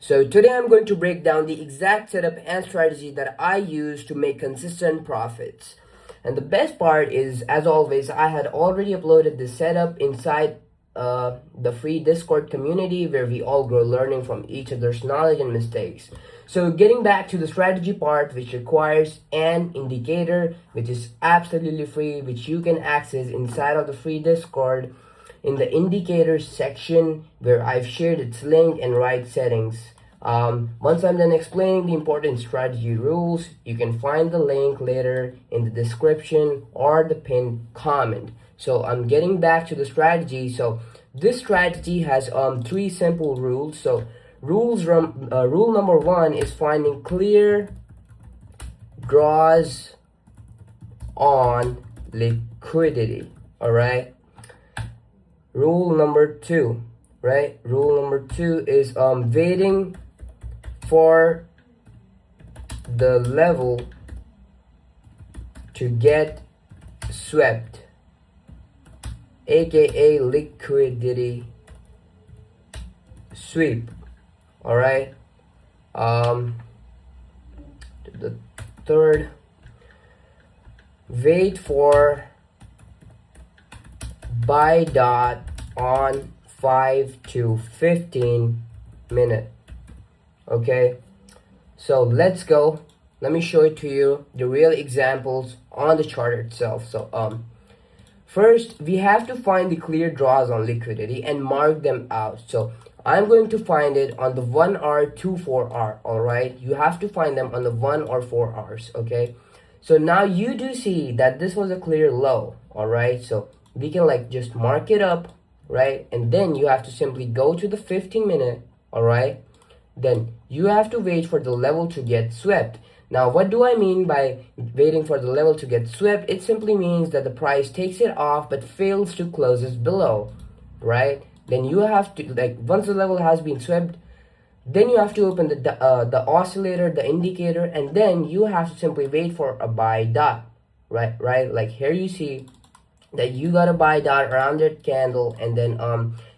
So today I'm going to break down the exact setup and strategy that I use to make consistent profits. And the best part is, as always, I had already uploaded the setup inside the free Discord community where we all grow learning from each other's knowledge and mistakes. So getting back to the strategy part, which requires an indicator, which is absolutely free, which you can access inside of the free Discord in the indicators section where I've shared its link and right settings. Once I'm done explaining the important strategy rules, you can find the link later in the description or the pinned comment. So I'm getting back to the strategy. So this strategy has three simple rules. So rule number one is finding clear draws on liquidity. All right. Rule number two, right? Rule number two is waiting for the level to get swept, aka liquidity sweep. All right. The third, wait for buy dot on 5 to 15 minute. Okay, so let's go. Let me show it to you the real examples on the chart itself. So first we have to find the clear draws on liquidity and mark them out. So I'm going to find it on the 1 hour to 4 hour. All right, you have to find them on the 1 or 4 hours. Okay, so now you do see that this was a clear low. All right, so we can like just mark it up, right? And then you have to simply go to the 15 minute. All right, then you have to wait for the level to get swept. Now what do I mean by waiting for the level to get swept? It simply means that the price takes it off but fails to close it below, right? Then you have to, like, once the level has been swept, then you have to open the oscillator, the indicator, and then you have to simply wait for a buy dot, right? Like here you see that you got a buy dot around that candle, and then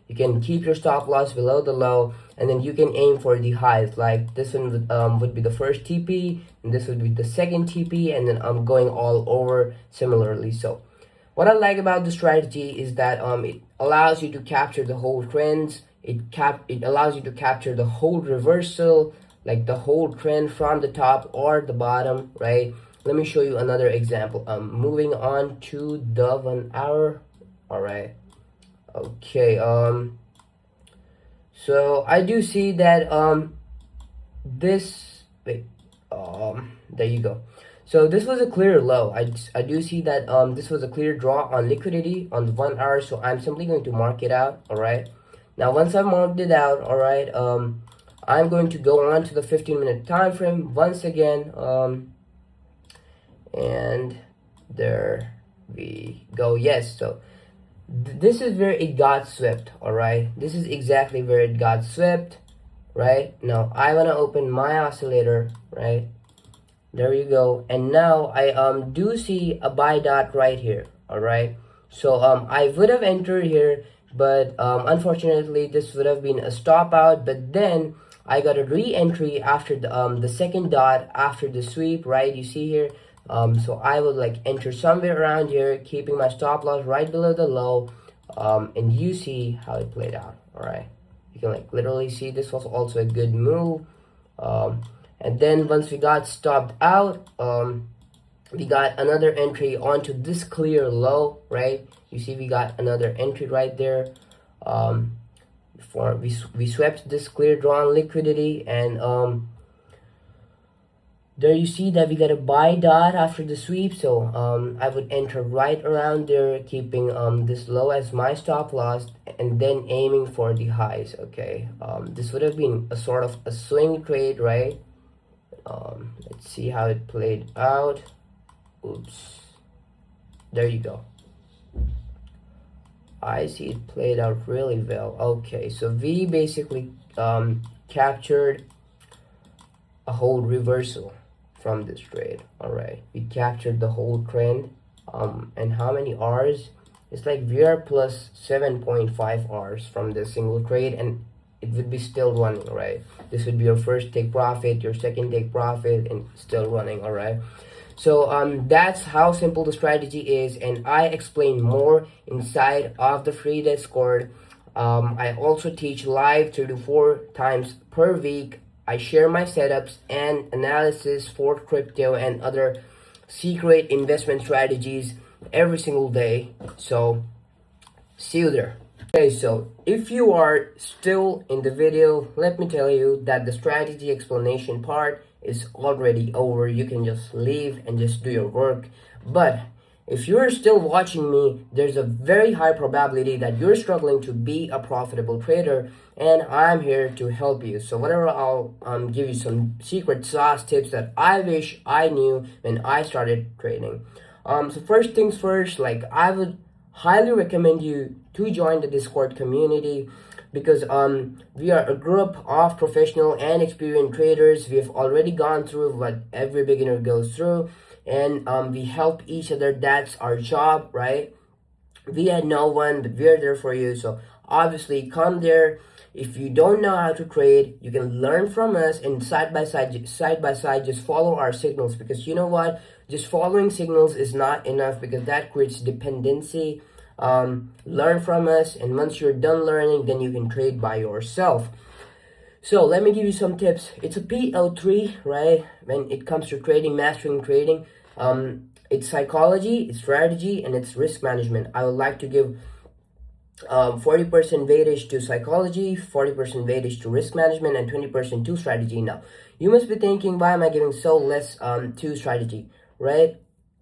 you can keep your stop loss below the low, and then you can aim for the highs. Like this one would be the first TP, and this would be the second TP, and then I'm going all over similarly. So what I like about the strategy is that it allows you to capture the whole trends. It allows you to capture the whole reversal, like the whole trend from the top or the bottom, right? Let me show you another example. Moving on to the 1 hour. All right. Okay. So I do see that this there you go. So this was a clear low. I do see that this was a clear draw on liquidity on the 1 hour. So I'm simply going to mark it out. All right. Now once I've marked it out, all right, I'm going to go on to the 15-minute time frame once again. And there we go. Yes, so this is where it got swept. All right, this is exactly where it got swept. Right now I want to open my oscillator. Right, there you go. And now I do see a buy dot right here. All right, so I would have entered here, but unfortunately this would have been a stop out. But then I got a re-entry after the second dot after the sweep. Right, you see here. So I would like enter somewhere around here, keeping my stop loss right below the low, and you see how it played out. All right, you can like literally see this was also a good move. And then once we got stopped out, we got another entry onto this clear low, right? You see we got another entry right there. Before we swept this clear draw on liquidity, and there you see that we got a buy dot after the sweep. So I would enter right around there, keeping this low as my stop loss, and then aiming for the highs. Okay, this would have been a sort of a swing trade, right? Let's see how it played out. Oops, there you go. I see it played out really well. Okay, so we basically captured a whole reversal from this trade. All right, we captured the whole trend. And how many R's? It's like we are plus 7.5 R's from this single trade, and it would be still running, right? This would be your first take profit, your second take profit, and still running. All right. So that's how simple the strategy is, and I explain more inside of the free Discord. I also teach live 3 to 4 times per week. I share my setups and analysis for crypto and other secret investment strategies every single day. So see you there. Okay, so if you are still in the video, let me tell you that the strategy explanation part is already over. You can just leave and just do your work. But if you're still watching me, there's a very high probability that you're struggling to be a profitable trader, and I'm here to help you. So whatever, I'll give you some secret sauce tips that I wish I knew when I started trading. So first things first, like I would highly recommend you to join the Discord community, because we are a group of professional and experienced traders. We have already gone through what every beginner goes through, and we help each other. That's our job, right? We had no one, but we're there for you. So obviously come there. If you don't know how to trade, you can learn from us, and side by side, just follow our signals, because you know what, just following signals is not enough, because that creates dependency. Learn from us, and once you're done learning, then you can trade by yourself. So let me give you some tips. It's a PO3, right? When it comes to trading, mastering trading, it's psychology, it's strategy, and it's risk management. I would like to give 40% weightage to psychology, 40% weightage to risk management, and 20% to strategy. Now, you must be thinking, why am I giving so less to strategy, right?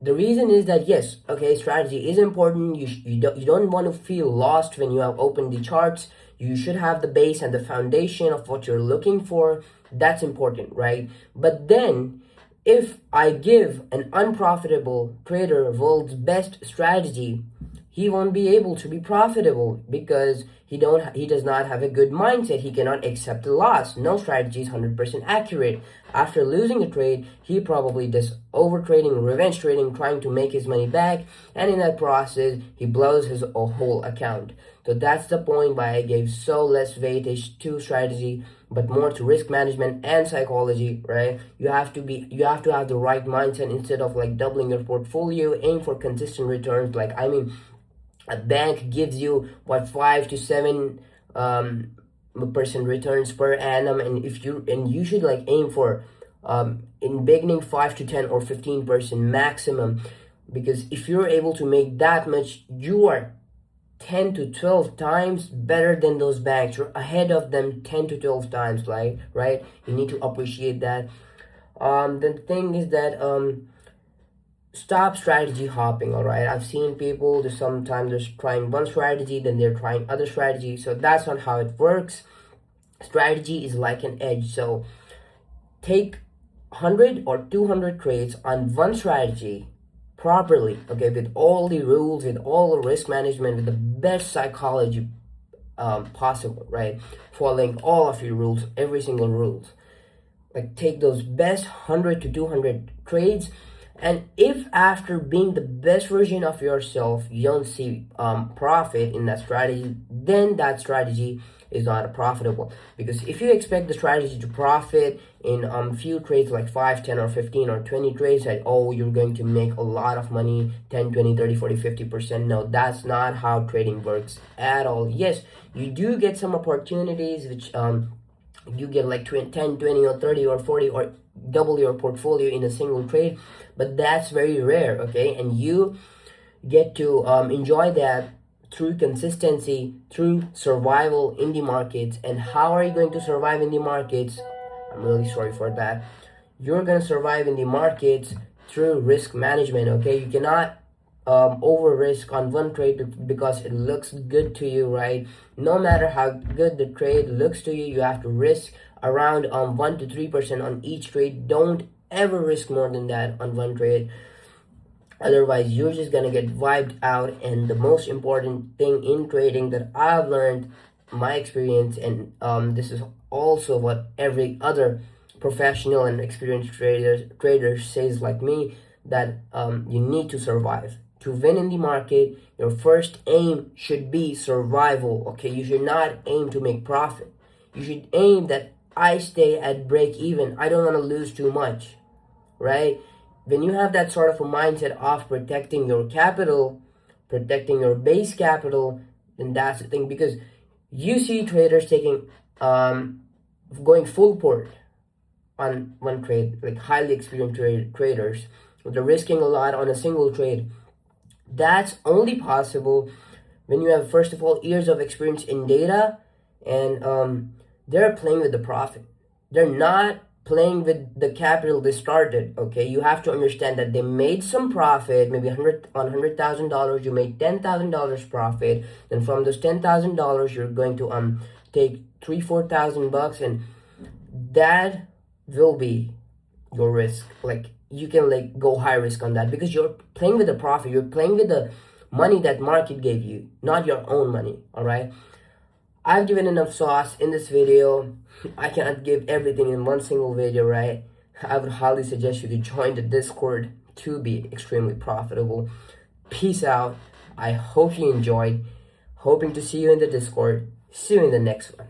The reason is that, yes, okay, strategy is important. You don't want to feel lost when you have opened the charts. You should have the base and the foundation of what you're looking for. That's important, right? But then, if I give an unprofitable trader world's best strategy, he won't be able to be profitable, because he does not have a good mindset. He cannot accept the loss. No strategy is 100% accurate. After losing a trade, he probably does over trading, revenge trading, trying to make his money back, and in that process, he blows his whole account. So that's the point why I gave so less weightage to strategy, but more to risk management and psychology, right? You have to have the right mindset. Instead of like doubling your portfolio, aim for consistent returns. Like, I mean, a bank gives you what, 5 to 7 percent returns per annum, and you should like aim for in beginning 5 to 10 or 15% maximum, because if you're able to make that much, you are 10 to 12 times better than those banks. You're ahead of them 10 to 12 times, like, right? You need to appreciate that. The thing is that stop strategy hopping. All right, I've seen people, sometimes they're trying one strategy, then they're trying other strategy. So that's not how it works. Strategy is like an edge. So take 100 or 200 trades on one strategy properly, okay, with all the rules, with all the risk management, with the best psychology possible, right? Following all of your rules, every single rules. Like, take those best 100 to 200 trades, and if after being the best version of yourself, you don't see profit in that strategy, then that strategy is not profitable. Because if you expect the strategy to profit in few trades, like 5, 10, or 15 or 20 trades, that, oh, you're going to make a lot of money, 10, 20, 30, 40, 50%. No, that's not how trading works at all. Yes, you do get some opportunities which you get like 10, 20, or 30, or 40, or double your portfolio in a single trade, but that's very rare, okay? And you get to enjoy that through consistency, through survival in the markets. And how are you going to survive in the markets? I'm really sorry for that. You're going to survive in the markets through risk management, okay? You cannot over risk on one trade because it looks good to you, right? No matter how good the trade looks to you, you have to risk around 1 to 3% on each trade. Don't ever risk more than that on one trade. Otherwise, you're just gonna get wiped out. And the most important thing in trading that I've learned, my experience, and this is also what every other professional and experienced trader says like me, that you need to survive. To win in the market, your first aim should be survival, okay? You should not aim to make profit. You should aim that I stay at break even. I don't want to lose too much, right? When you have that sort of a mindset of protecting your capital, protecting your base capital, then that's the thing. Because you see traders taking going full port on one trade, like highly experienced traders. They're risking a lot on a single trade. That's only possible when you have, first of all, years of experience in data, and they're playing with the profit. They're not playing with the capital they started. Okay, you have to understand that they made some profit, maybe $100,000. You made $10,000 profit. Then from those $10,000, you're going to take $3,000-4,000, and that will be your risk. Like, you can like go high risk on that because you're playing with the profit. You're playing with the money that market gave you, not your own money. All right, I've given enough sauce in this video. I cannot give everything in one single video, right? I would highly suggest you to join the Discord to be extremely profitable. Peace out. I hope you enjoyed. Hoping to see you in the Discord. See you in the next one.